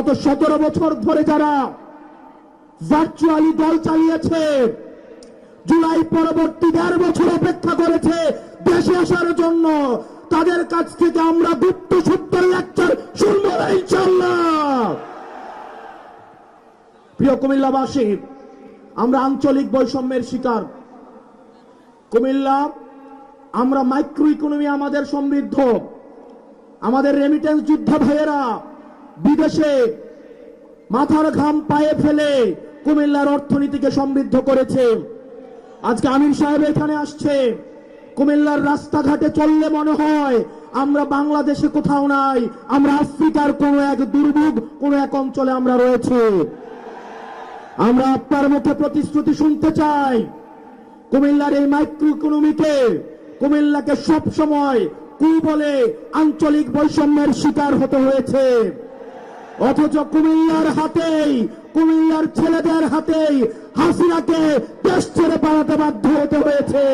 গত 17 বছর ধরে যারা ভার্চুয়ালি দল চালিয়েছে, জুলাই পরবর্তী 1.5 বছর অপেক্ষা করেছে দেশে আসার জন্য, তাদের কাছ থেকে আমরা গুপ্ত সূত্রে লেকচার শুনব না ইনশাআল্লাহ। প্রিয় কুমিল্লাবাসী, আমরা আঞ্চলিক বৈষম্যের শিকার। কুমিল্লা, আমরা মাইক্রো ইকোনমি আমাদের সমৃদ্ধ। আমাদের রেমিটেন্স যোদ্ধা ভাইয়েরা বিদেশে মাথার ঘাম পায়ে ফেলে কুমিল্লার অর্থনীতিকে সমৃদ্ধ করেছে। আজকে আমির সাহেব এখানে আসছে, কুমিল্লার রাস্তাঘাটে চললে মনে হয় আমরা বাংলাদেশে কোথাও নাই, আমরা আফ্রিকার কোন এক দুর্ভোগ কোন এক অঞ্চলে আমরা রয়েছে। আমরা আপনার মুখে প্রতিশ্রুতি শুনতে চাই, কুমিল্লার এই মাইক্রো ইকোনমিকে, কুমিল্লাকে সব সময় বলে আঞ্চলিক বৈষম্যের শিকার হতে হয়েছে। অথচ কুমিল্লার হাতেই, কুমিল্লার ছেলেদের হাতেই হাসিনাকে দেশ ছেড়ে পালাতে বাধ্য হতে হয়েছে।